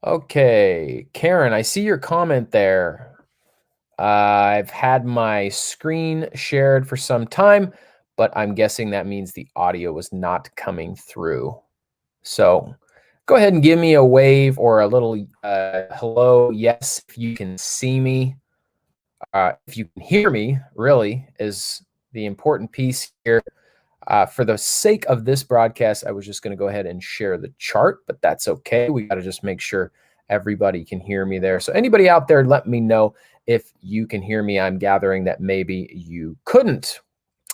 Okay, Karen, I see your comment there. I've had my screen shared for some time, but I'm guessing that means the audio was not coming through. So go ahead and give me a wave or a little hello. Yes, if you can see me. If you can hear me, really, is the important piece here. For the sake of this broadcast, I was just going to go ahead and share the chart, but that's okay. We got to just make sure everybody can hear me there. So anybody out there, let me know if you can hear me. I'm gathering that maybe you couldn't.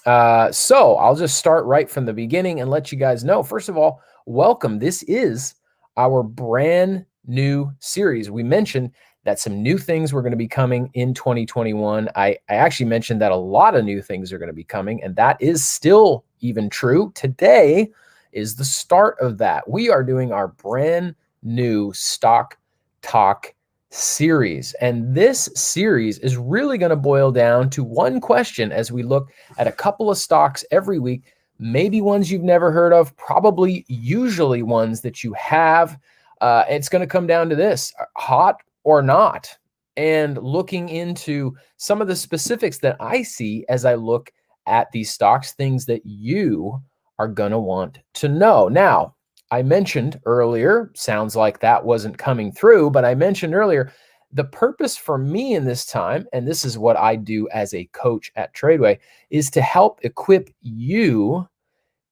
So I'll just start right from the beginning and let you guys know. First of all, welcome. This is our brand new series. We mentioned that some new things were going to be coming in 2021. I actually mentioned that a lot of new things are going to be coming, and that is still even true. Today is the start of that. We are doing our brand new Stock Talk series. And this series is really going to boil down to one question as we look at a couple of stocks every week, maybe ones you've never heard of, probably usually ones that you have. It's going to come down to this: hot or not, and looking into some of the specifics that I see as I look at these stocks, things that you are going to want to know. Now, I mentioned earlier, sounds like that wasn't coming through, but I mentioned earlier, the purpose for me in this time, and this is what I do as a coach at Tradeway, is to help equip you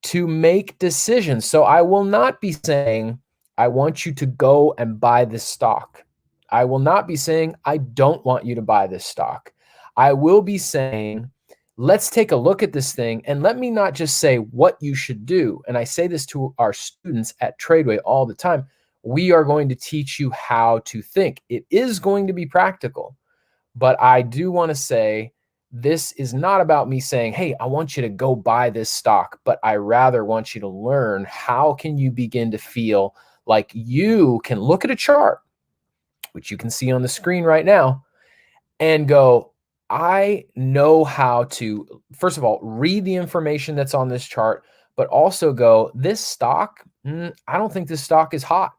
to make decisions. So I will not be saying, I want you to go and buy this stock. I will not be saying, I don't want you to buy this stock. I will be saying, let's take a look at this thing and let me not just say what you should do. And I say this to our students at Tradeway all the time. We are going to teach you how to think. It is going to be practical, but I do want to say this is not about me saying, hey, I want you to go buy this stock, but I rather want you to learn how can you begin to feel like you can look at a chart, which you can see on the screen right now, and go, I know how to, first of all, read the information that's on this chart, but also go, this stock, I don't think this stock is hot.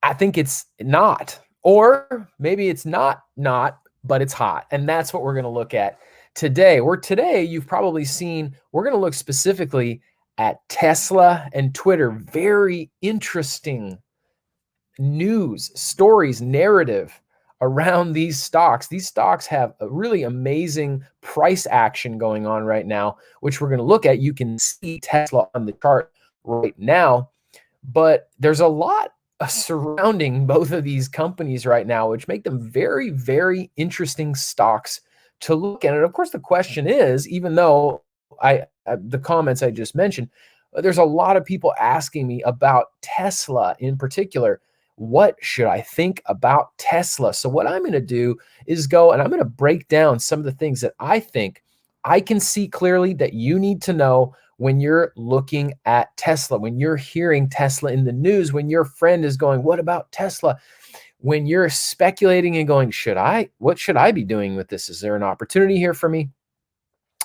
I think it's not. Or maybe it's not, but it's hot. And that's what we're going to look at today. Today, you've probably seen, we're going to look specifically at Tesla and Twitter. Very interesting news, stories, narrative around these stocks. These stocks have a really amazing price action going on right now, which we're going to look at. You can see Tesla on the chart right now, but there's a lot surrounding both of these companies right now, which make them very, very interesting stocks to look at. And of course, the question is, even though the comments I just mentioned, there's a lot of people asking me about Tesla in particular. What should I think about Tesla? So what I'm going to do is go and I'm going to break down some of the things that I think I can see clearly that you need to know when you're looking at Tesla, when you're hearing Tesla in the news, when your friend is going, what about Tesla? When you're speculating and going, what should I be doing with this? Is there an opportunity here for me?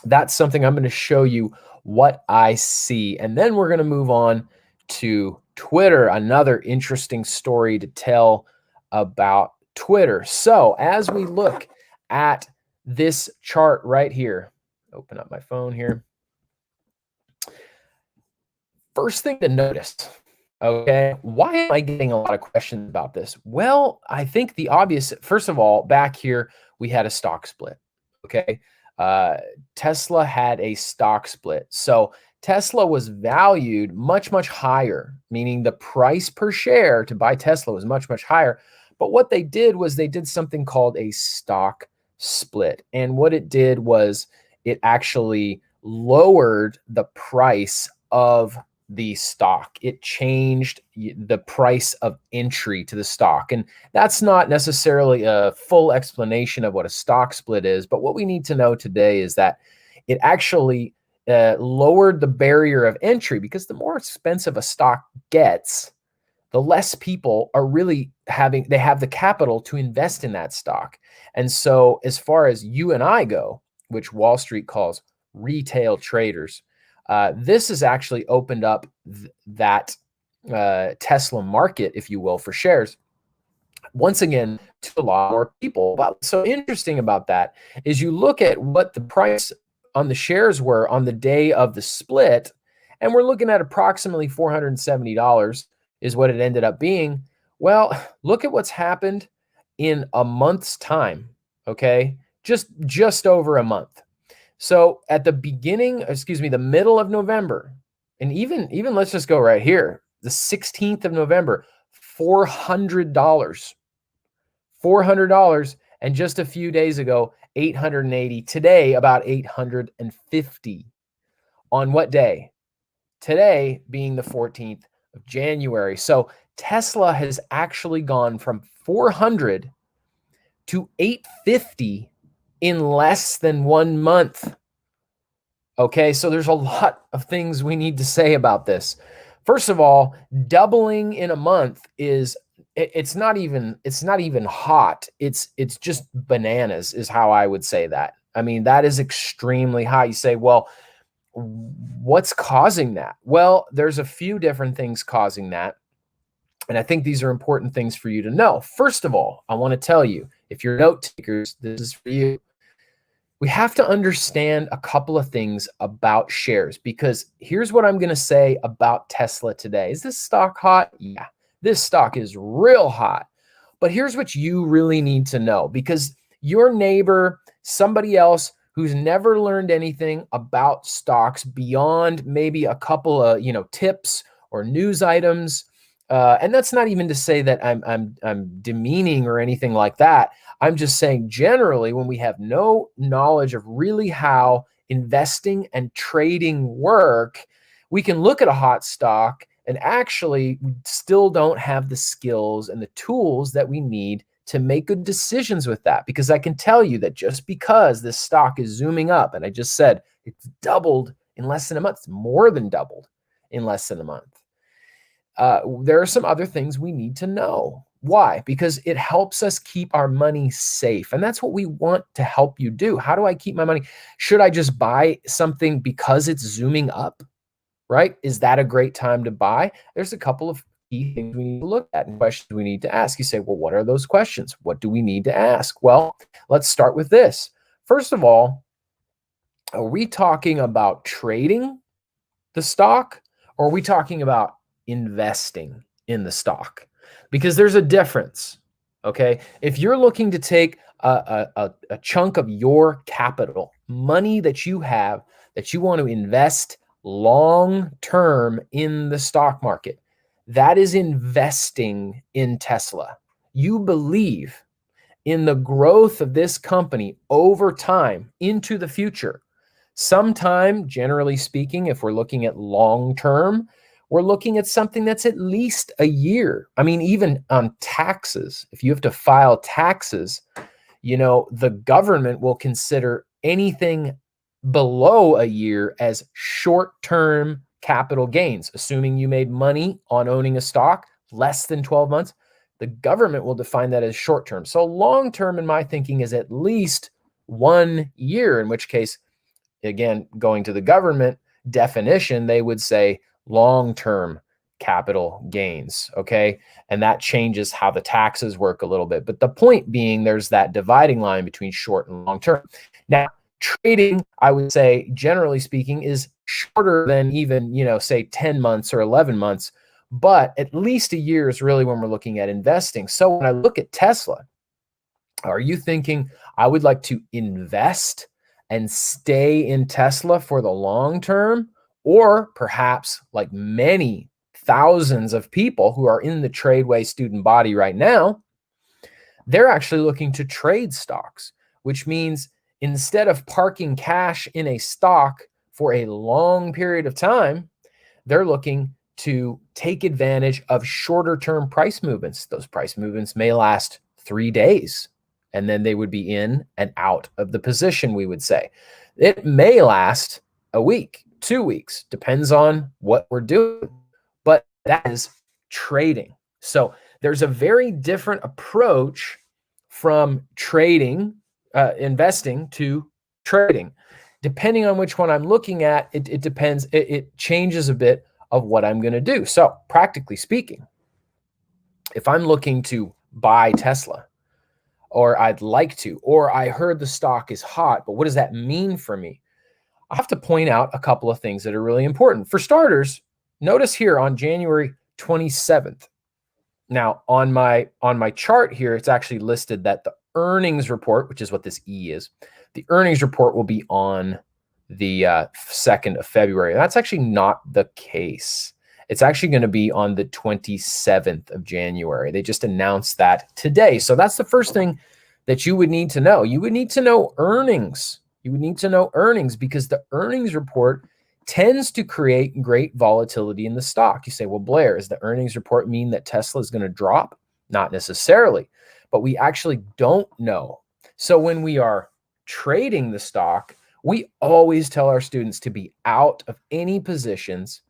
That's something I'm going to show you what I see. And then we're going to move on to Twitter, another interesting story to tell about Twitter. So as we look at this chart right here, open up my phone here. First thing to notice, okay, why am I getting a lot of questions about this? Well, I think the obvious, first of all, back here, we had a stock split, okay? Uh, Tesla had a stock split. So Tesla was valued much, much higher, meaning the price per share to buy Tesla was much, much higher. But what they did was they did something called a stock split. And what it did was it actually lowered the price of the stock. It changed the price of entry to the stock. And that's not necessarily a full explanation of what a stock split is. But what we need to know today is that it actually lowered the barrier of entry, because the more expensive a stock gets, the less people are really they have the capital to invest in that stock. And so as far as you and I go, which Wall Street calls retail traders, this has actually opened up that Tesla market, if you will, for shares, once again, to a lot more people. What's so interesting about that is you look at what the price on the shares were on the day of the split, and we're looking at approximately $470 is what it ended up being. Well, look at what's happened in a month's time, okay? Just over a month. So at the beginning, excuse me, the middle of November, and even let's just go right here, the 16th of November, $400. $400, and just a few days ago, 880. Today, about 850. On what day? Today being the 14th of January. So Tesla has actually gone from 400 to 850 in less than 1 month. Okay, so there's a lot of things we need to say about this. First of all, doubling in a month is it's not even hot. It's just bananas is how I would say that. I mean, that is extremely high. You say, well, what's causing that? Well, there's a few different things causing that. And I think these are important things for you to know. First of all, I want to tell you, if you're note takers, this is for you. We have to understand a couple of things about shares, because here's what I'm going to say about Tesla today. Is this stock hot? Yeah, this stock is real hot. But here's what you really need to know, because your neighbor, somebody else who's never learned anything about stocks beyond maybe a couple of, tips or news items. And that's not even to say that I'm demeaning or anything like that. I'm just saying generally, when we have no knowledge of really how investing and trading work, we can look at a hot stock and actually we still don't have the skills and the tools that we need to make good decisions with that. Because I can tell you that just because this stock is zooming up, and I just said it's doubled in less than a month, it's more than doubled in less than a month. There are some other things we need to know. Why? Because it helps us keep our money safe. And that's what we want to help you do. How do I keep my money? Should I just buy something because it's zooming up, right? Is that a great time to buy? There's a couple of key things we need to look at and questions we need to ask. You say, well, what are those questions? What do we need to ask? Well, let's start with this. First of all, are we talking about trading the stock, or are we talking about investing in the stock? Because there's a difference. Okay, if you're looking to take a chunk of your capital, money that you have that you want to invest long term in the stock market, that is investing in Tesla. You believe in the growth of this company over time into the future. Sometime, generally speaking, if we're looking at long term, we're looking at something that's at least a year. I mean, even on taxes, if you have to file taxes, the government will consider anything below a year as short-term capital gains. Assuming you made money on owning a stock less than 12 months, the government will define that as short-term. So long-term, in my thinking, is at least 1 year, in which case, again, going to the government definition, they would say long-term capital gains, okay? And that changes how the taxes work a little bit. But the point being, there's that dividing line between short and long-term. Now, trading, I would say, generally speaking, is shorter than even, say 10 months or 11 months, but at least a year is really when we're looking at investing. So when I look at Tesla, are you thinking I would like to invest and stay in Tesla for the long term? Or perhaps, like many thousands of people who are in the Tradeway student body right now, they're actually looking to trade stocks, which means instead of parking cash in a stock for a long period of time, they're looking to take advantage of shorter term price movements. Those price movements may last 3 days, and then they would be in and out of the position, we would say. It may last a week, 2 weeks, depends on what we're doing, but that is trading. So there's a very different approach from trading, investing, to trading. Depending on which one I'm looking at, it depends. It changes a bit of what I'm going to do. So practically speaking, if I'm looking to buy Tesla, or I'd like to, or I heard the stock is hot, but what does that mean for me? I have to point out a couple of things that are really important. For starters, notice here on January 27th. Now, on my chart here, it's actually listed that the earnings report, which is what this E is, the earnings report will be on the 2nd of February. That's actually not the case. It's actually going to be on the 27th of January. They just announced that today. So that's the first thing that you would need to know. You would need to know earnings. You would need to know earnings because the earnings report tends to create great volatility in the stock. You say, well, Blair, does the earnings report mean that Tesla is going to drop? Not necessarily, but we actually don't know. So when we are trading the stock, we always tell our students to be out of any positions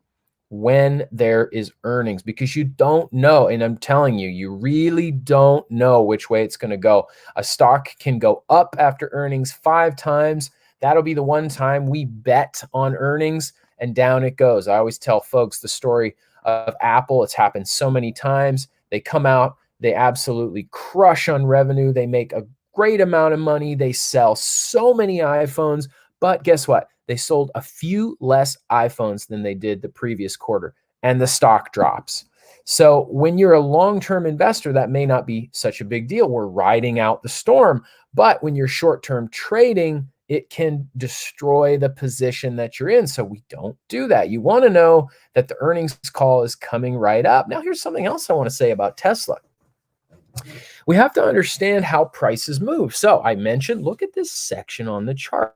when there is earnings because you don't know. And I'm telling you, you really don't know which way it's going to go. A stock can go up after earnings 5 times. That'll be the one time we bet on earnings and down it goes. I always tell folks the story of Apple. It's happened so many times. They come out, they absolutely crush on revenue. They make a great amount of money. They sell so many iPhones, but guess what? They sold a few less iPhones than they did the previous quarter, and the stock drops. So when you're a long-term investor, that may not be such a big deal. We're riding out the storm. But when you're short-term trading, it can destroy the position that you're in. So we don't do that. You want to know that the earnings call is coming right up. Now, here's something else I want to say about Tesla. We have to understand how prices move. So I mentioned, look at this section on the chart.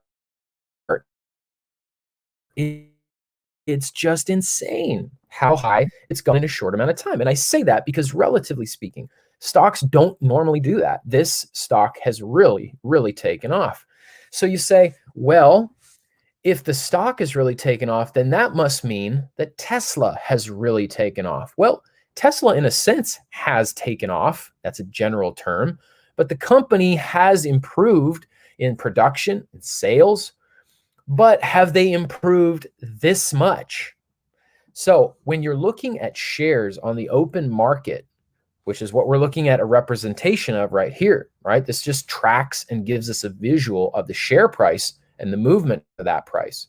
It's just insane how high it's gone in a short amount of time. And I say that because relatively speaking, stocks don't normally do that. This stock has really, really taken off. So you say, well, if the stock has really taken off, then that must mean that Tesla has really taken off. Well, Tesla, in a sense, has taken off. That's a general term. But the company has improved in production and sales. But have they improved this much? So when you're looking at shares on the open market, which is what we're looking at a representation of right here, right? This just tracks and gives us a visual of the share price and the movement of that price.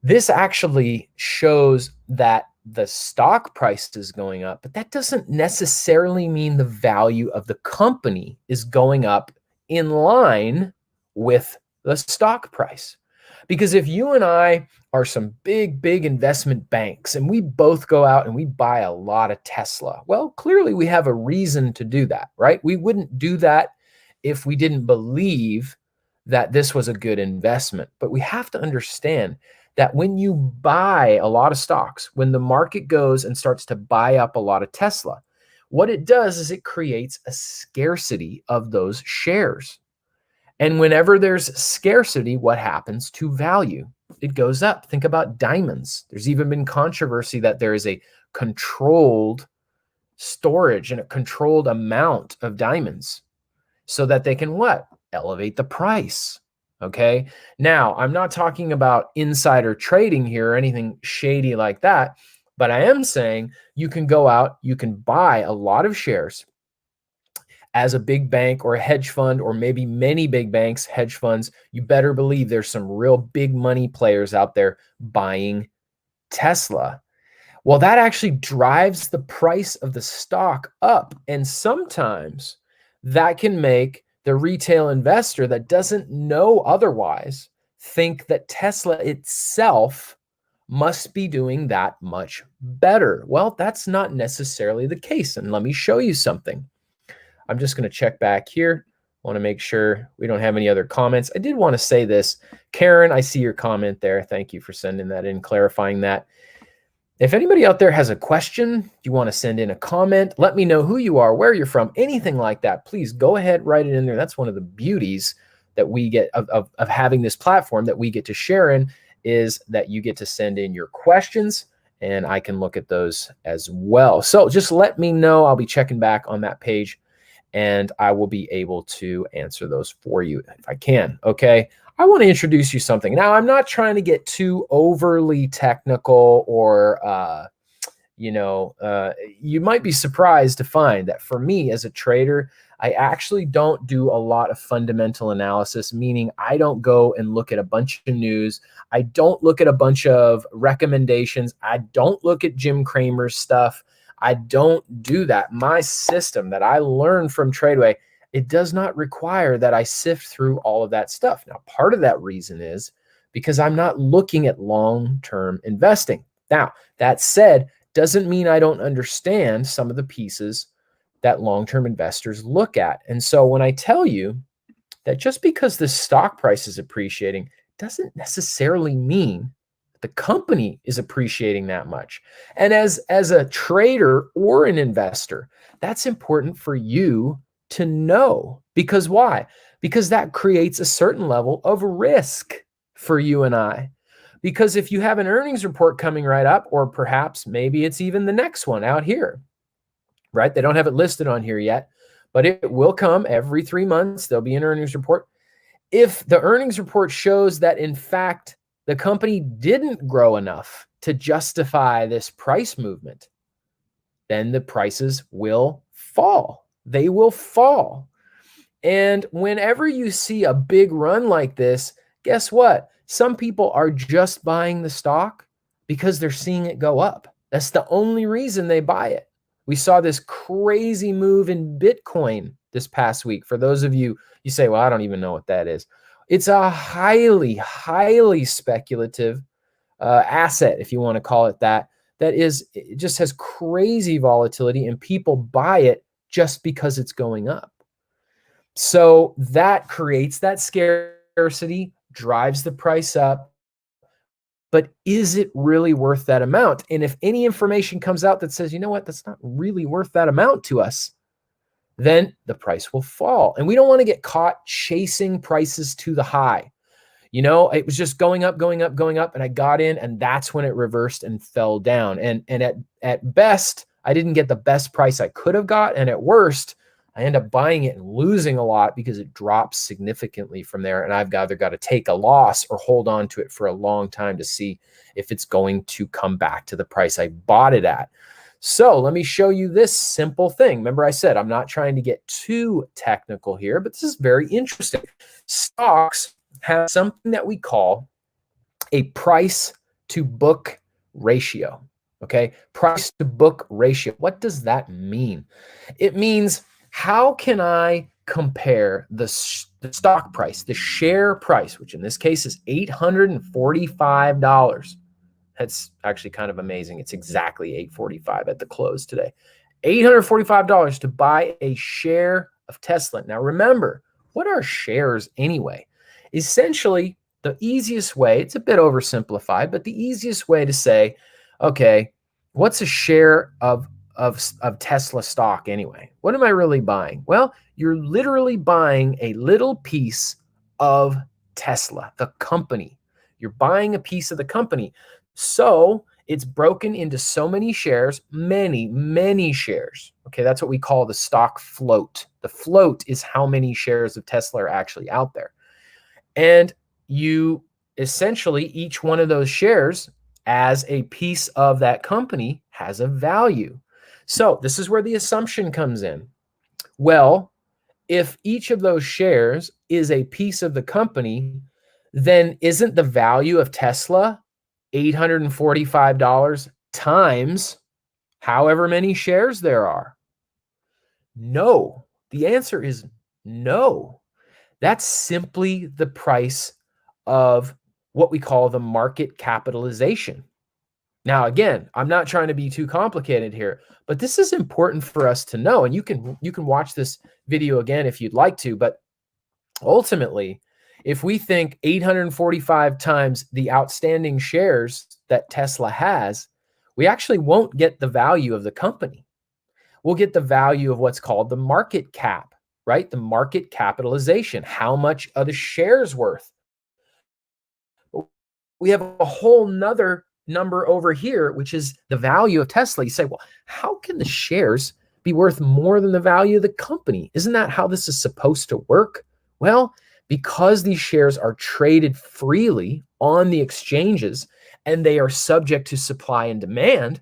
This actually shows that the stock price is going up, but that doesn't necessarily mean the value of the company is going up in line with the stock price. Because if you and I are some big investment banks and we both go out and we buy a lot of Tesla, well, clearly we have a reason to do that, right? We wouldn't do that if we didn't believe that this was a good investment. But we have to understand that when you buy a lot of stocks, when the market goes and starts to buy up a lot of Tesla, what it does is it creates a scarcity of those shares. And whenever there's scarcity, what happens to value? It goes up. Think about diamonds. There's even been controversy that there is a controlled storage and a controlled amount of diamonds so that they can what? Elevate the price. Okay. Now, I'm not talking about insider trading here or anything shady like that, but I am saying you can go out, you can buy a lot of shares as a big bank or a hedge fund, or maybe many big banks, hedge funds. You better believe there's some real big money players out there buying Tesla. Well, that actually drives the price of the stock up. And sometimes that can make the retail investor that doesn't know otherwise think that Tesla itself must be doing that much better. Well, that's not necessarily the case. And let me show you something. I'm just going to check back here. I want to make sure we don't have any other comments. I did want to say this. Karen, I see your comment there. Thank you for sending that in, clarifying that. If anybody out there has a question, you want to send in a comment, let me know who you are, where you're from, anything like that. Please go ahead, write it in there. That's one of the beauties that we get of having this platform that we get to share in, is that you get to send in your questions and I can look at those as well. So just let me know. I'll be checking back on that page and I will be able to answer those for you if I can. Okay. I want to introduce you something. Now, I'm not trying to get too overly technical or, you might be surprised to find that for me as a trader, I actually don't do a lot of fundamental analysis, meaning I don't go and look at a bunch of news. I don't look at a bunch of recommendations. I don't look at Jim Cramer's stuff. I don't do that. My system that I learned from Tradeway, it does not require that I sift through all of that stuff. Now, part of that reason is because I'm not looking at long-term investing. Now, that said, doesn't mean I don't understand some of the pieces that long-term investors look at. And so when I tell you that just because the stock price is appreciating doesn't necessarily mean the company is appreciating that much. And as a trader or an investor, that's important for you to know. Because why? Because that creates a certain level of risk for you and I. Because if you have an earnings report coming right up, or perhaps maybe it's even the next one out here, right? They don't have it listed on here yet, but it will come every 3 months. There'll be an earnings report. If the earnings report shows that, in fact, the company didn't grow enough to justify this price movement, then the prices will fall. They will fall. And whenever you see a big run like this, guess what? Some people are just buying the stock because they're seeing it go up. That's the only reason they buy it. We saw this crazy move in Bitcoin this past week. For those of you, you say, well, I don't even know what that is. It's a highly, highly speculative asset, if you want to call it that. That is, it just has crazy volatility, and people buy it just because it's going up. So that creates that scarcity, drives the price up. But is it really worth that amount? And if any information comes out that says, you know what, that's not really worth that amount to us, then the price will fall. And we don't want to get caught chasing prices to the high. You know, it was just going up, going up, going up, and I got in, and that's when it reversed and fell down. And at best, I didn't get the best price I could have got, and at worst, I end up buying it and losing a lot because it drops significantly from there. And I've either got to take a loss or hold on to it for a long time to see if it's going to come back to the price I bought it at. So let me show you this simple thing. Remember, I said I'm not trying to get too technical here, but this is very interesting. Stocks have something that we call a price to book ratio. Okay, price to book ratio. What does that mean? It means, how can I compare the stock price, the share price, which in this case is $845. That's actually kind of amazing. It's exactly $845 at the close today. $845 to buy a share of Tesla. Now remember, what are shares anyway? Essentially, the easiest way, it's a bit oversimplified, but the easiest way to say, okay, what's a share of Tesla stock anyway? What am I really buying? Well, you're literally buying a little piece of Tesla, the company. You're buying a piece of the company. So it's broken into so many shares, many, many shares. Okay, that's what we call the stock float. The float is how many shares of Tesla are actually out there. And you essentially, each one of those shares as a piece of that company has a value. So this is where the assumption comes in. Well, if each of those shares is a piece of the company, then isn't the value of Tesla $845 times however many shares there are? No. The answer is no. That's simply the price of what we call the market capitalization. Now, again, I'm not trying to be too complicated here, but this is important for us to know. And you can watch this video again if you'd like to. But ultimately, if we think 845 times the outstanding shares that Tesla has, we actually won't get the value of the company. We'll get the value of what's called the market cap, right? The market capitalization. How much are the shares worth? We have a whole nother number over here, which is the value of Tesla. You say, well, how can the shares be worth more than the value of the company? Isn't that how this is supposed to work? Well, Because these shares are traded freely on the exchanges and they are subject to supply and demand,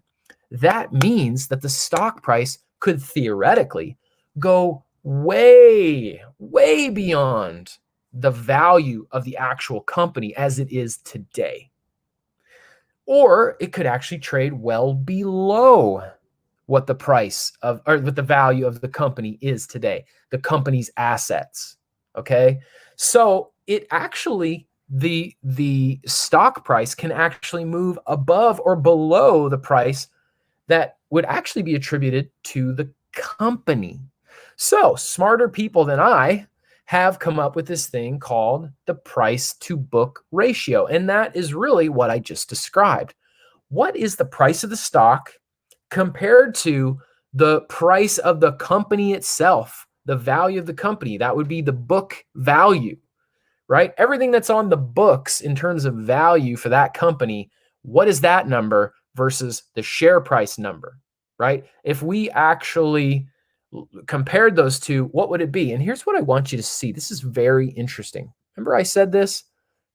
that means that the stock price could theoretically go way, way beyond the value of the actual company as it is today. Or it could actually trade well below what the price of, or what the value of the company is today, the company's assets. Okay. So it actually, the stock price can actually move above or below the price that would actually be attributed to the company. So smarter people than I have come up with this thing called the price to book ratio. And that is really what I just described. What is the price of the stock compared to the price of the company itself, the value of the company? That would be the book value, right? Everything that's on the books in terms of value for that company, what is that number versus the share price number, right? If we actually compared those two, what would it be? And here's what I want you to see. This is very interesting. Remember I said this?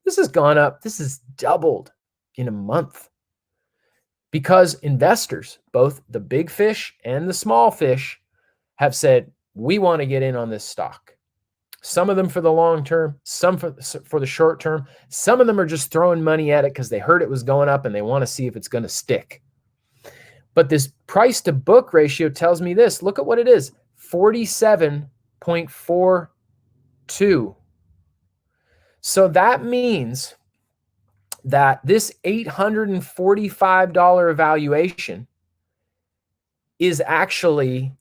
This has gone up. This has doubled in a month because investors, both the big fish and the small fish, have said, we want to get in on this stock. Some of them for the long term, some for the short term. Some of them are just throwing money at it because they heard it was going up and they want to see if it's going to stick. But this price to book ratio tells me this. Look at what it is, 47.42. So that means that this $845 evaluation is actually,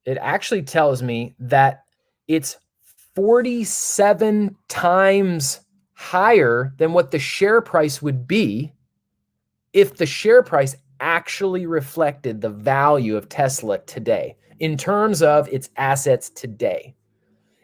it actually tells me that it's 47 times higher than what the share price would be if the share price actually reflected the value of Tesla today in terms of its assets today.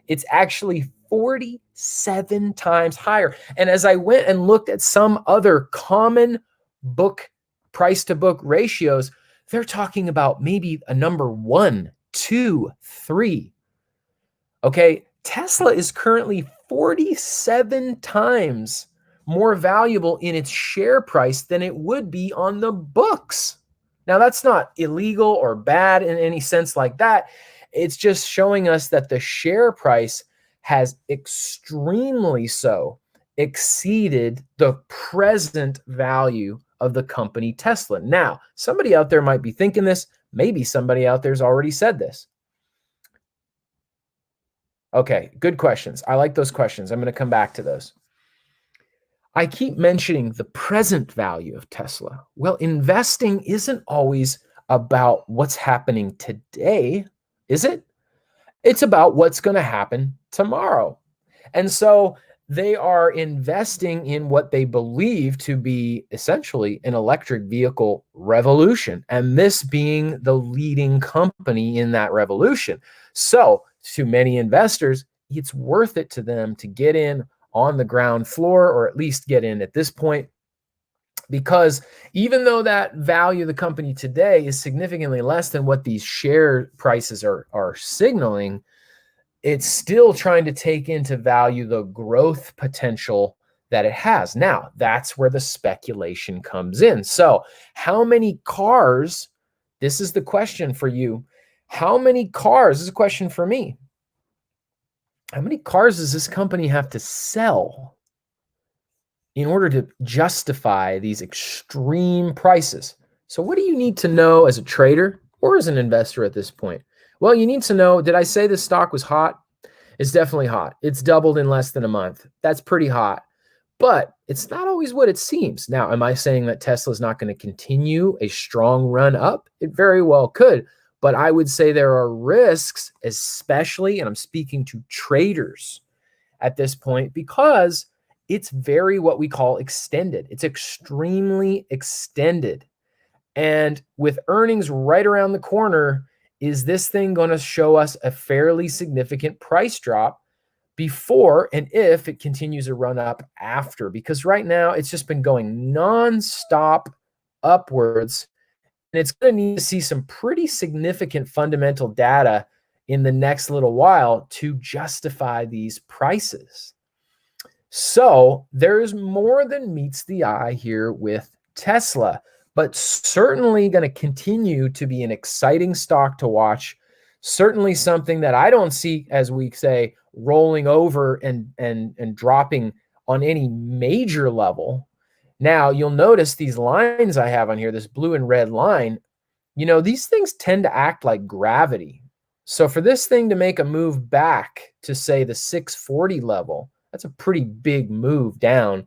It's actually 47 times higher. And as I went and looked at some other common book price to book ratios, they're talking about maybe a number 1, 2, 3. Okay, Tesla is currently 47 times more valuable in its share price than it would be on the books. Now, that's not illegal or bad in any sense like that. It's just showing us that the share price has extremely so exceeded the present value of the company Tesla. Now, somebody out there might be thinking this. Maybe somebody out there's already said this. Okay, good questions. I like those questions. I'm going to come back to those. I keep mentioning the present value of Tesla. Well, investing isn't always about what's happening today, is it? It's about what's going to happen tomorrow. And so they are investing in what they believe to be essentially an electric vehicle revolution, and this being the leading company in that revolution. So to many investors, it's worth it to them to get in on the ground floor, or at least get in at this point, because even though that value of the company today is significantly less than what these share prices are signaling, it's still trying to take into value the growth potential that it has. Now, that's where the speculation comes in. So, how many cars? This is the question for you. How many cars? This is a question for me. How many cars does this company have to sell in order to justify these extreme prices? So what do you need to know as a trader or as an investor at this point? Well, you need to know, did I say the stock was hot? It's definitely hot. It's doubled in less than a month. That's pretty hot. But it's not always what it seems. Now, am I saying that Tesla is not going to continue a strong run up? It very well could. But I would say there are risks, especially, and I'm speaking to traders at this point, because it's very what we call extended. It's extremely extended. And with earnings right around the corner, is this thing going to show us a fairly significant price drop before and if it continues to run up after? Because right now it's just been going nonstop upwards. And it's going to need to see some pretty significant fundamental data in the next little while to justify these prices. So there's more than meets the eye here with Tesla, but certainly going to continue to be an exciting stock to watch. Certainly something that I don't see, as we say, rolling over and dropping on any major level. Now, you'll notice these lines I have on here, this blue and red line, these things tend to act like gravity. So for this thing to make a move back to, say, the 640 level, that's a pretty big move down.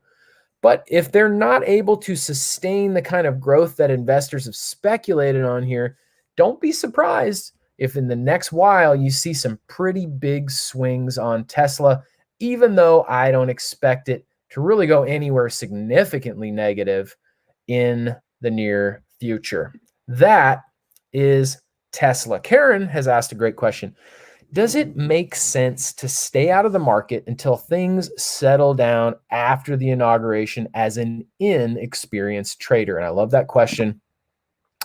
But if they're not able to sustain the kind of growth that investors have speculated on here, don't be surprised if in the next while you see some pretty big swings on Tesla, even though I don't expect it to really go anywhere significantly negative in the near future. That is Tesla. Karen has asked a great question. Does it make sense to stay out of the market until things settle down after the inauguration as an inexperienced trader? And I love that question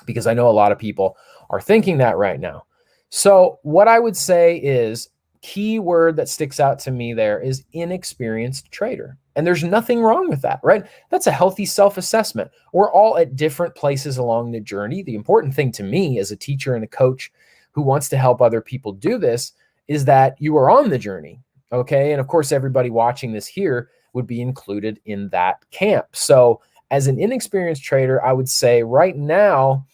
because I know a lot of people are thinking that right now. So what I would say is, key word that sticks out to me there is inexperienced trader. And there's nothing wrong with that, right? That's a healthy self-assessment. We're all at different places along the journey. The important thing to me as a teacher and a coach who wants to help other people do this is that you are on the journey, okay? And of course, everybody watching this here would be included in that camp. So as an inexperienced trader, I would say right now,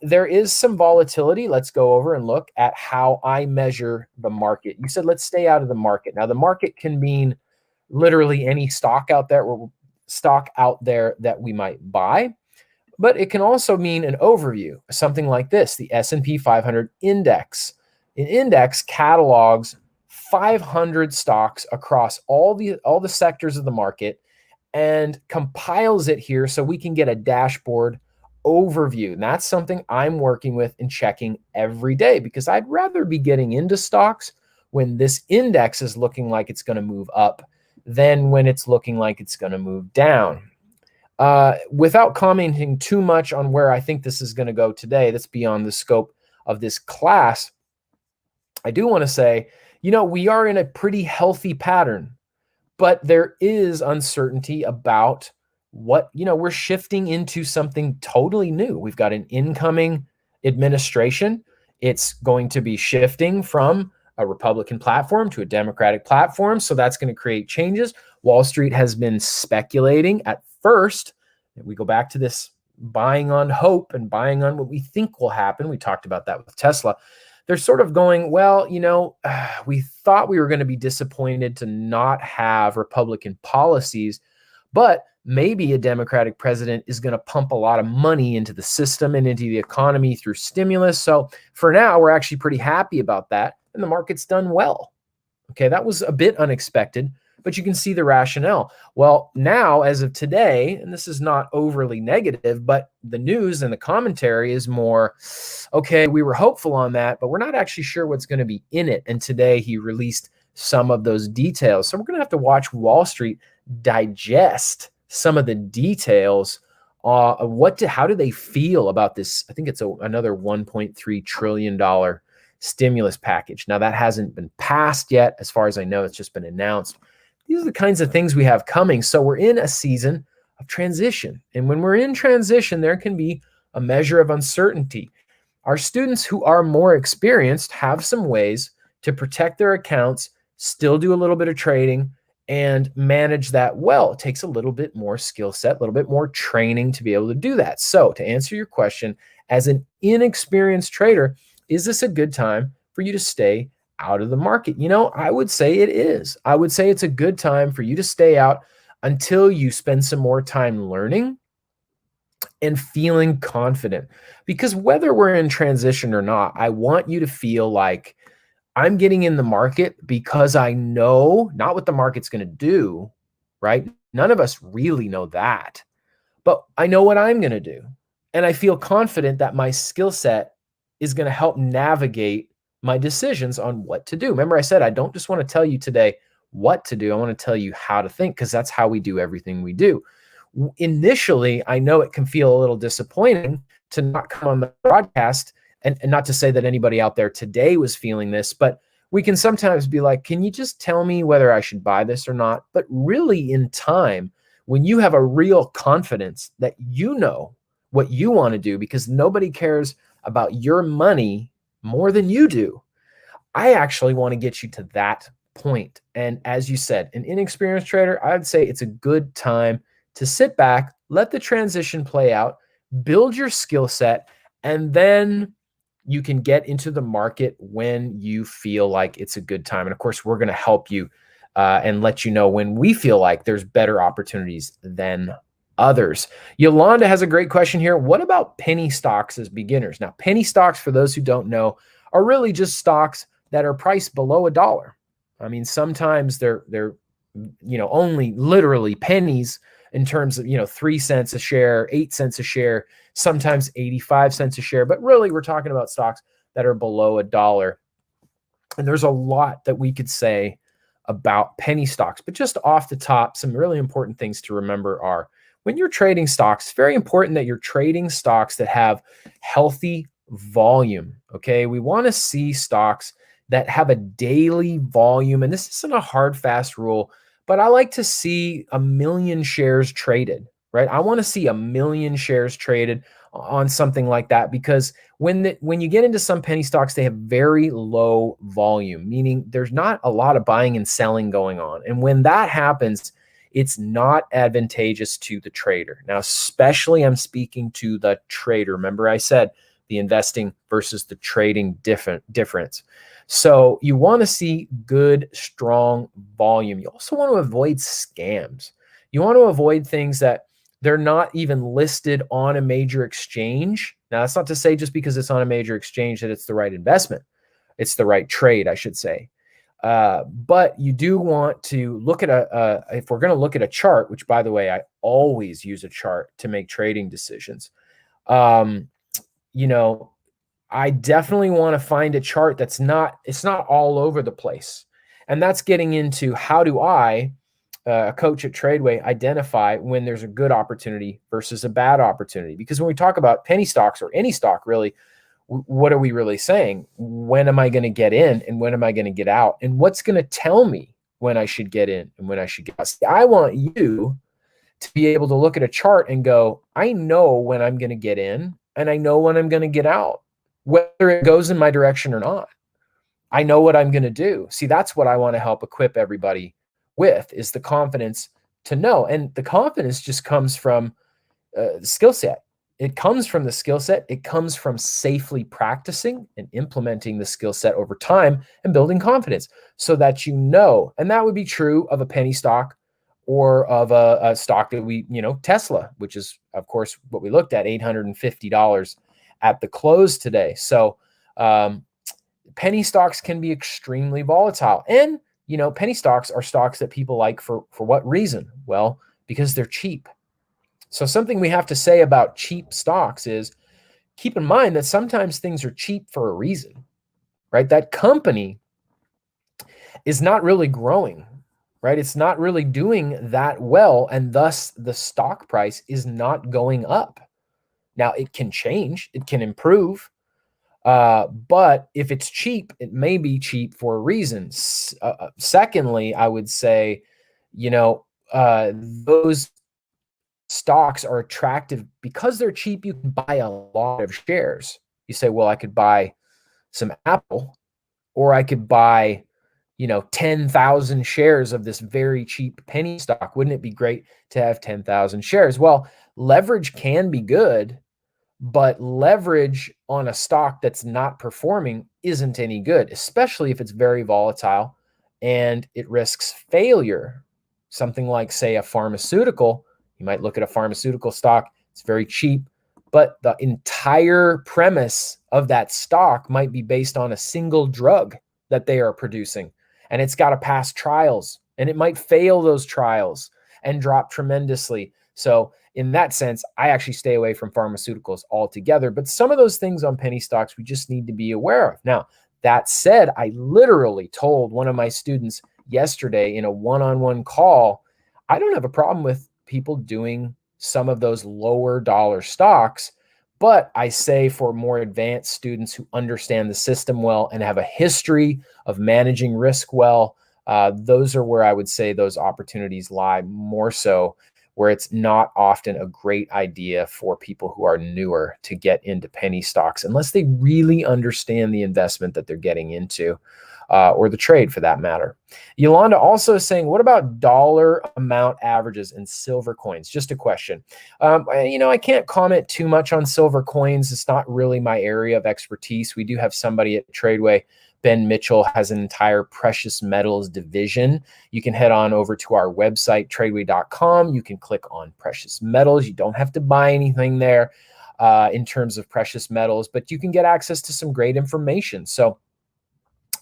there is some volatility. Let's go over and look at how I measure the market. You said, let's stay out of the market. Now, the market can mean literally any stock out there that we might buy. But it can also mean an overview, something like this, the S&P 500 index. An index catalogs 500 stocks across all the sectors of the market and compiles it here so we can get a dashboard overview. And that's something I'm working with and checking every day because I'd rather be getting into stocks when this index is looking like it's going to move up than when it's looking like it's going to move down. Without commenting too much on where I think this is going to go today, that's beyond the scope of this class, I do want to say, we are in a pretty healthy pattern, but there is uncertainty about what, we're shifting into something totally new. We've got an incoming administration. It's going to be shifting from a Republican platform to a Democratic platform. So that's going to create changes. Wall Street has been speculating at first. We go back to this buying on hope and buying on what we think will happen. We talked about that with Tesla. They're sort of going, well, we thought we were going to be disappointed to not have Republican policies, but maybe a Democratic president is going to pump a lot of money into the system and into the economy through stimulus. So for now, we're actually pretty happy about that. And the market's done well. Okay, that was a bit unexpected, but you can see the rationale. Well, now, as of today, and this is not overly negative, but the news and the commentary is more, okay, we were hopeful on that, but we're not actually sure what's going to be in it. And today he released some of those details. So we're going to have to watch Wall Street digest some of the details of how do they feel about this? I think it's another $1.3 trillion stimulus package. Now, that hasn't been passed yet. As far as I know, it's just been announced. These are the kinds of things we have coming. So we're in a season of transition. And when we're in transition, there can be a measure of uncertainty. Our students who are more experienced have some ways to protect their accounts, still do a little bit of trading, and manage that well. It takes a little bit more skill set, a little bit more training to be able to do that. So to answer your question, as an inexperienced trader, is this a good time for you to stay out of the market? I would say it is. I would say it's a good time for you to stay out until you spend some more time learning and feeling confident. Because whether we're in transition or not, I want you to feel like I'm getting in the market because I know not what the market's going to do, right? None of us really know that, but I know what I'm going to do. And I feel confident that my skill set is going to help navigate my decisions on what to do. Remember, I said, I don't just want to tell you today what to do. I want to tell you how to think, because that's how we do everything we do. Initially, I know it can feel a little disappointing to not come on the broadcast and not to say that anybody out there today was feeling this, but we can sometimes be like, can you just tell me whether I should buy this or not? But really, in time, when you have a real confidence that you know what you want to do, because nobody cares about your money more than you do, I actually want to get you to that point. And as you said, an inexperienced trader, I'd say it's a good time to sit back, let the transition play out, build your skill set, and then you can get into the market when you feel like it's a good time. And of course, we're going to help you and let you know when we feel like there's better opportunities than others. Yolanda has a great question here. What about penny stocks as beginners? Now, penny stocks, for those who don't know, are really just stocks that are priced below $1. I mean, sometimes they're only literally pennies in terms of 3 cents a share, 8 cents a share, sometimes 85 cents a share. But really, we're talking about stocks that are below $1. And there's a lot that we could say about penny stocks. But just off the top, some really important things to remember are when you're trading stocks, it's very important that you're trading stocks that have healthy volume. Okay. We want to see stocks that have a daily volume. And this isn't a hard, fast rule, but I like to see 1 million shares traded, right? I want to see 1 million shares traded on something like that, because when you get into some penny stocks, they have very low volume, meaning there's not a lot of buying and selling going on. And when that happens, it's not advantageous to the trader. Now, especially I'm speaking to the trader. Remember I said the investing versus the trading difference. So you want to see good, strong volume. You also want to avoid scams. You want to avoid things that they're not even listed on a major exchange. Now, that's not to say just because it's on a major exchange that it's the right investment. It's the right trade, I should say. But you do want to look at if we're going to look at a chart, which, by the way, I always use a chart to make trading decisions. I definitely want to find a chart it's not all over the place. And that's getting into how do I, a coach at Tradeway, identify when there's a good opportunity versus a bad opportunity. Because when we talk about penny stocks or any stock, really, what are we really saying? When am I going to get in and when am I going to get out? And what's going to tell me when I should get in and when I should get out? See, I want you to be able to look at a chart and go, I know when I'm going to get in and I know when I'm going to get out, whether it goes in my direction or not. I know what I'm going to do. See, that's what I want to help equip everybody with, is the confidence to know. And the confidence just comes from the skill set. It comes from the skill set. It comes from safely practicing and implementing the skill set over time and building confidence so that you know. And that would be true of a penny stock or of a stock that Tesla, which is, of course, what we looked at, $850 at the close today. So penny stocks can be extremely volatile. And, penny stocks are stocks that people like for what reason? Well, because they're cheap. So something we have to say about cheap stocks is keep in mind that sometimes things are cheap for a reason, right? That company is not really growing, right? It's not really doing that well. And thus the stock price is not going up. Now it can change, it can improve. But if it's cheap, it may be cheap for a reason. Secondly, I would say, those stocks are attractive because they're cheap. You can buy a lot of shares. You say, well, I could buy some Apple, or I could buy, 10,000 shares of this very cheap penny stock. Wouldn't it be great to have 10,000 shares? Well, leverage can be good, but leverage on a stock that's not performing isn't any good, especially if it's very volatile and it risks failure. Something like, say, a pharmaceutical. You might look at a pharmaceutical stock. It's very cheap, but the entire premise of that stock might be based on a single drug that they are producing. And it's got to pass trials, and it might fail those trials and drop tremendously. So in that sense, I actually stay away from pharmaceuticals altogether. But some of those things on penny stocks, we just need to be aware of. Now, that said, I literally told one of my students yesterday in a one-on-one call, I don't have a problem with people doing some of those lower dollar stocks, But I say for more advanced students who understand the system well and have a history of managing risk well, those are where I would say those opportunities lie more so, where it's not often a great idea for people who are newer to get into penny stocks unless they really understand the investment that they're getting into, or the trade for that matter. Yolanda also saying, what about dollar amount averages in silver coins? Just a question. I can't comment too much on silver coins. It's not really my area of expertise. We do have somebody at Tradeway. Ben Mitchell has an entire precious metals division. You can head on over to our website, tradeway.com. You can click on precious metals. You don't have to buy anything there in terms of precious metals, but you can get access to some great information. So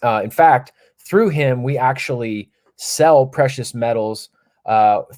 in fact, through him, we actually sell precious metals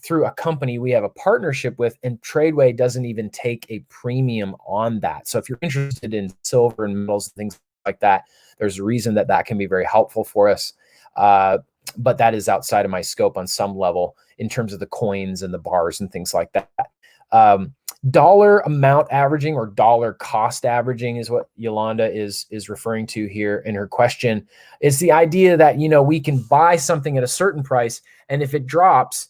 through a company we have a partnership with, and Tradeway doesn't even take a premium on that. So if you're interested in silver and metals and things like that, there's a reason that that can be very helpful for us. But that is outside of my scope on some level in terms of the coins and the bars and things like that. Dollar amount averaging or dollar cost averaging is what Yolanda is referring to here in her question. Is the idea that, we can buy something at a certain price, and if it drops,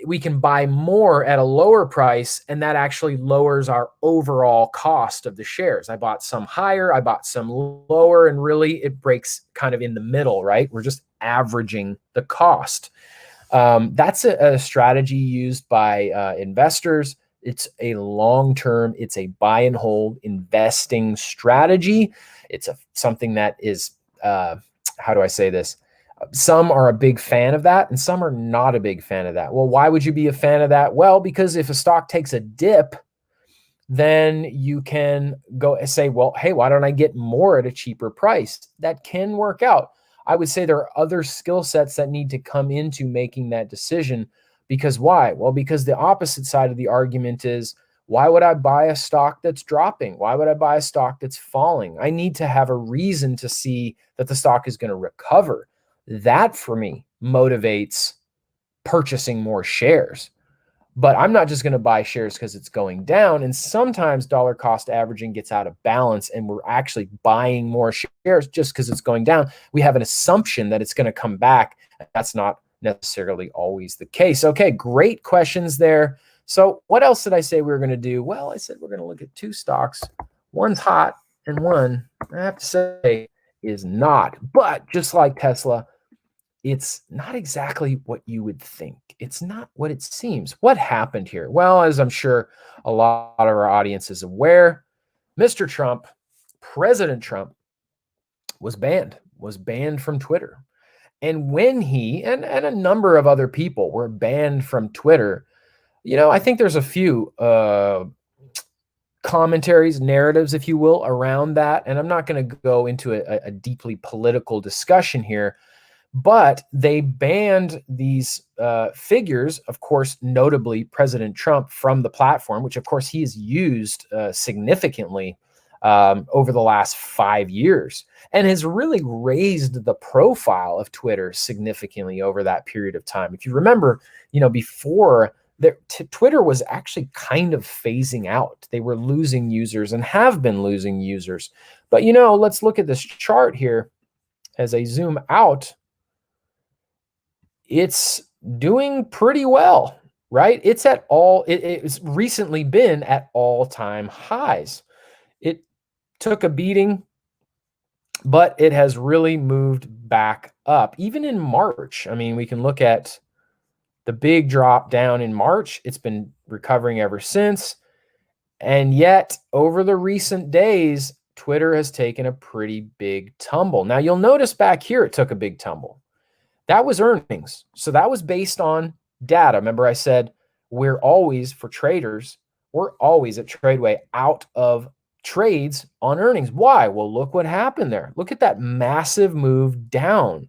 we can buy more at a lower price, and that actually lowers our overall cost of the shares. I bought some higher, I bought some lower, and really it breaks kind of in the middle, right? We're just averaging the cost. That's a strategy used by investors. It's a long-term, it's a buy and hold investing strategy. It's something that is, how do I say this? Some are a big fan of that and some are not a big fan of that. Well, why would you be a fan of that? Well, because if a stock takes a dip, then you can go and say, well, hey, why don't I get more at a cheaper price? That can work out. I would say there are other skill sets that need to come into making that decision. Because why? Well, because the opposite side of the argument is, why would I buy a stock that's dropping? Why would I buy a stock that's falling? I need to have a reason to see that the stock is going to recover. That for me motivates purchasing more shares. But I'm not just going to buy shares because it's going down. And sometimes dollar cost averaging gets out of balance and we're actually buying more shares just because it's going down. We have an assumption that it's going to come back. That's not necessarily always the case. Okay, great questions there. So what else did I say we were going to do? Well, I said we're going to look at two stocks. One's hot and one, I have to say, is not. But just like Tesla, it's not exactly what you would think. It's not what it seems. What happened here? Well, as I'm sure a lot of our audience is aware, Mr. Trump, President Trump, was banned from Twitter. And when he and a number of other people were banned from Twitter, I think there's a few commentaries, narratives, if you will, around that. And I'm not going to go into a deeply political discussion here. But they banned these figures, of course, notably President Trump, from the platform, which, of course, he has used significantly over the last 5 years and has really raised the profile of Twitter significantly over that period of time. If you remember, before Twitter was actually kind of phasing out. They were losing users and have been losing users. But, let's look at this chart here as I zoom out. It's doing pretty well, right? It's recently been at all-time highs. It took a beating, but it has really moved back up. Even in March, I mean, we can look at the big drop down in March. It's been recovering ever since. And yet, over the recent days, Twitter has taken a pretty big tumble. Now, you'll notice back here, it took a big tumble. That was earnings. So that was based on data. Remember I said we're always, for traders, we're always at Tradeway out of trades on earnings. Why? Well, look what happened there. Look at that massive move down.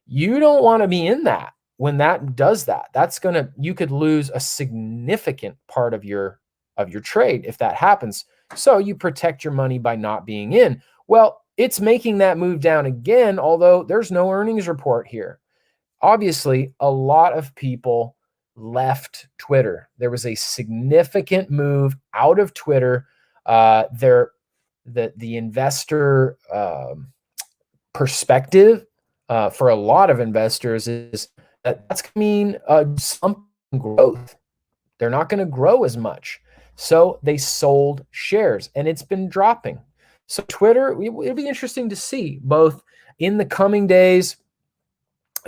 You don't want to be in that when that does that. You could lose a significant part of your trade if that happens. So you protect your money by not being in. Well, it's making that move down again, although there's no earnings report here. Obviously, a lot of people left Twitter. There was a significant move out of Twitter The investor perspective for a lot of investors is that that's going to mean some growth. They're not going to grow as much. So they sold shares and it's been dropping. So Twitter, it'll be interesting to see both in the coming days.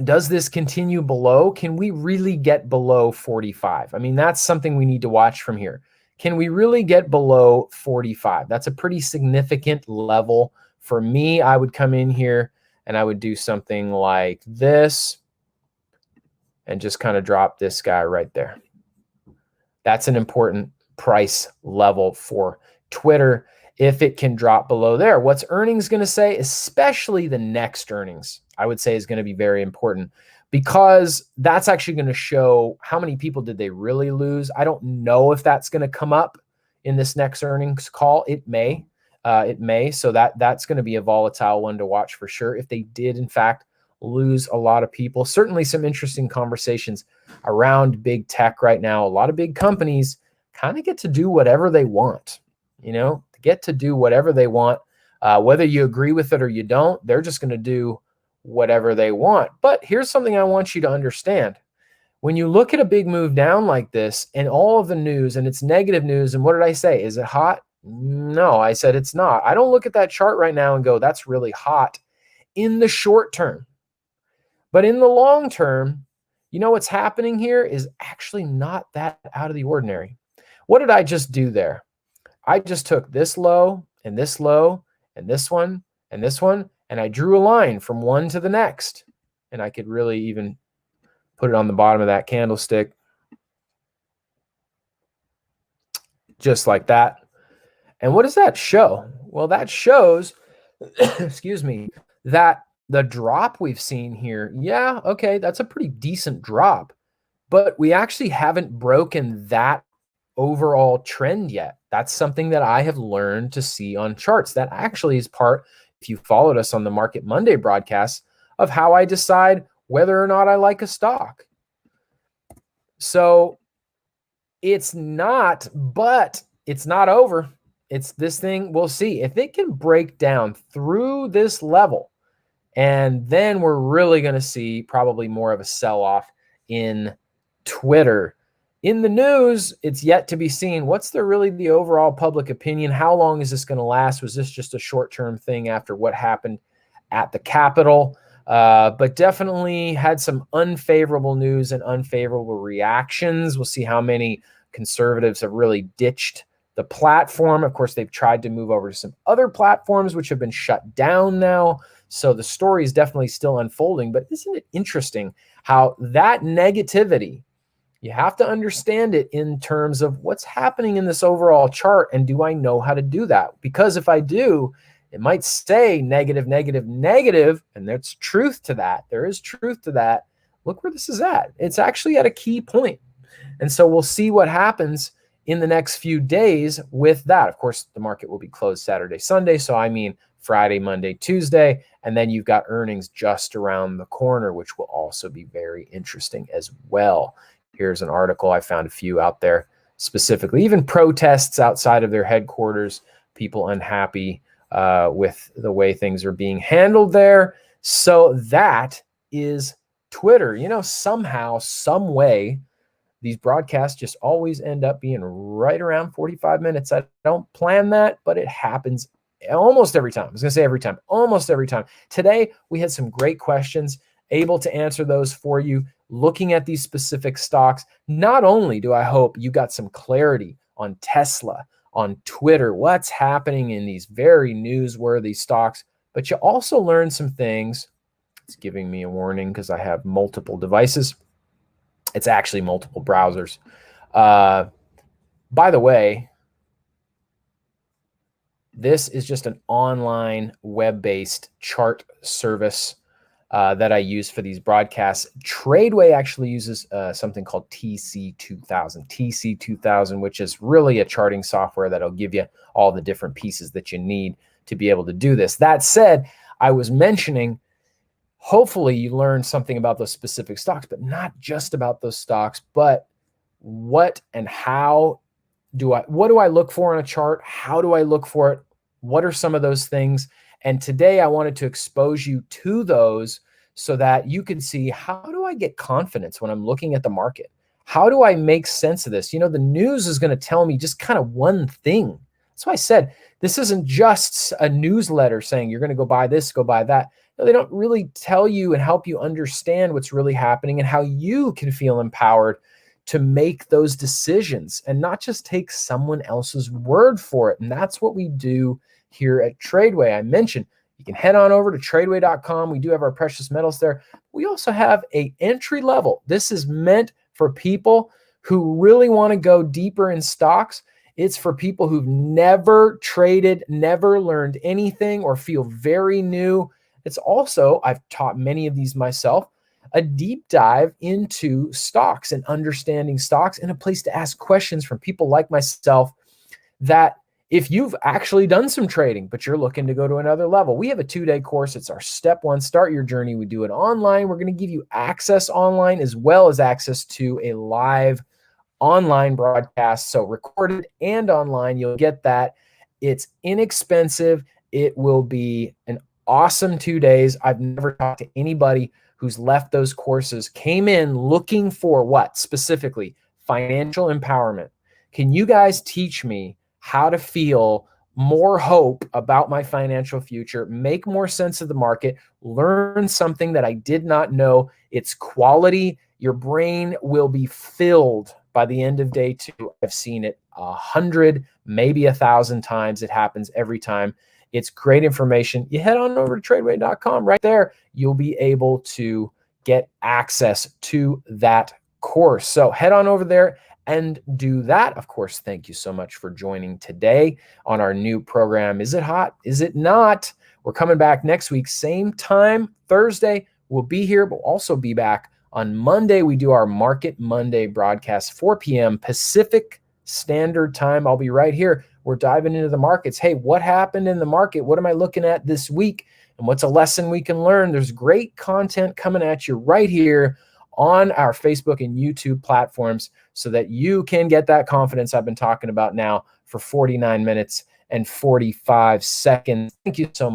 Does this continue below? Can we really get below 45? I mean, that's something we need to watch from here. Can we really get below 45? That's a pretty significant level. For me, I would come in here and I would do something like this and just kind of drop this guy right there. That's an important price level for Twitter. If it can drop below there, what's earnings going to say, especially the next earnings, I would say is going to be very important because that's actually going to show how many people did they really lose. I don't know if that's going to come up in this next earnings call. It may. So that's going to be a volatile one to watch for sure. If they did, in fact, lose a lot of people, certainly some interesting conversations around big tech right now. A lot of big companies kind of get to do whatever they want, get to do whatever they want. Whether you agree with it or you don't, they're just going to do whatever they want. But here's something I want you to understand. When you look at a big move down like this and all of the news and it's negative news, and what did I say? Is it hot? No, I said it's not. I don't look at that chart right now and go, that's really hot in the short term. But in the long term, what's happening here is actually not that out of the ordinary. What did I just do there? I just took this low and this low and this one and this one, and I drew a line from one to the next. And I could really even put it on the bottom of that candlestick. Just like that. And what does that show? Well, that shows, excuse me, that the drop we've seen here, yeah, okay, that's a pretty decent drop. But we actually haven't broken that overall trend yet. That's something that I have learned to see on charts. That actually is part, if you followed us on the Market Monday broadcast, of how I decide whether or not I like a stock. So it's not, but it's not over. It's this thing. We'll see if it can break down through this level. And then we're really going to see probably more of a sell-off in Twitter. In the news, it's yet to be seen. What's the overall public opinion? How long is this going to last? Was this just a short-term thing after what happened at the Capitol? But definitely had some unfavorable news and unfavorable reactions. We'll see how many conservatives have really ditched the platform. Of course, they've tried to move over to some other platforms, which have been shut down now. So the story is definitely still unfolding. But isn't it interesting how that negativity, you have to understand it in terms of what's happening in this overall chart, and do I know how to do that? Because if I do, it might say negative, negative, negative, and there's truth to that. There is truth to that. Look where this is at. It's actually at a key point. And so we'll see what happens in the next few days with that. Of course, the market will be closed Saturday, Sunday. So I mean Friday, Monday, Tuesday, and then you've got earnings just around the corner, which will also be very interesting as well. Here's an article. I found a few out there specifically, even protests outside of their headquarters, people unhappy with the way things are being handled there. So that is Twitter. Somehow, some way, these broadcasts just always end up being right around 45 minutes. I don't plan that, but it happens almost every time. I was going to say every time, almost every time. Today, we had some great questions, able to answer those for you, looking at these specific stocks. Not only do I hope you got some clarity on Tesla, on Twitter, what's happening in these very newsworthy stocks, but you also learned some things. It's giving me a warning because I have multiple devices. It's actually multiple browsers. By the way, this is just an online web-based chart service that I use for these broadcasts. Tradeway actually uses something called TC2000, which is really a charting software that'll give you all the different pieces that you need to be able to do this. That said, I was mentioning, hopefully you learned something about those specific stocks, but not just about those stocks, but what and how what do I look for on a chart? How do I look for it? What are some of those things? And today I wanted to expose you to those so that you can see, how do I get confidence when I'm looking at the market? How do I make sense of this? The news is going to tell me just kind of one thing. That's why I said this isn't just a newsletter saying you're going to go buy this, go buy that. No, they don't really tell you and help you understand what's really happening and how you can feel empowered to make those decisions and not just take someone else's word for it. And that's what we do here at Tradeway. I mentioned you can head on over to tradeway.com. We do have our precious metals there. We also have a entry level. This is meant for people who really want to go deeper in stocks. It's for people who've never traded, never learned anything, or feel very new. It's also, I've taught many of these myself, a deep dive into stocks and understanding stocks, and a place to ask questions from people like myself that if you've actually done some trading, but you're looking to go to another level. We have a 2-day course. It's our step 1, start your journey. We do it online. We're going to give you access online as well as access to a live online broadcast. So recorded and online, you'll get that. It's inexpensive. It will be an awesome 2 days. I've never talked to anybody who's left those courses, came in looking for what? Specifically, financial empowerment. Can you guys teach me how to feel more hope about my financial future, make more sense of the market, learn something that I did not know? It's quality. Your brain will be filled by the end of day 2. I've seen it 100, maybe 1,000 times. It happens every time. It's great information. You head on over to tradeway.com. Right there, you'll be able to get access to that course. So head on over there and do that. Of course, thank you so much for joining today on our new program. Is it hot? Is it not? We're coming back next week, same time, Thursday. We'll be here, but we'll also be back on Monday. We do our Market Monday broadcast, 4 p.m. Pacific Standard Time. I'll be right here. We're diving into the markets. Hey, what happened in the market? What am I looking at this week? And what's a lesson we can learn? There's great content coming at you right here on our Facebook and YouTube platforms so that you can get that confidence I've been talking about now for 49 minutes and 45 seconds. Thank you so much.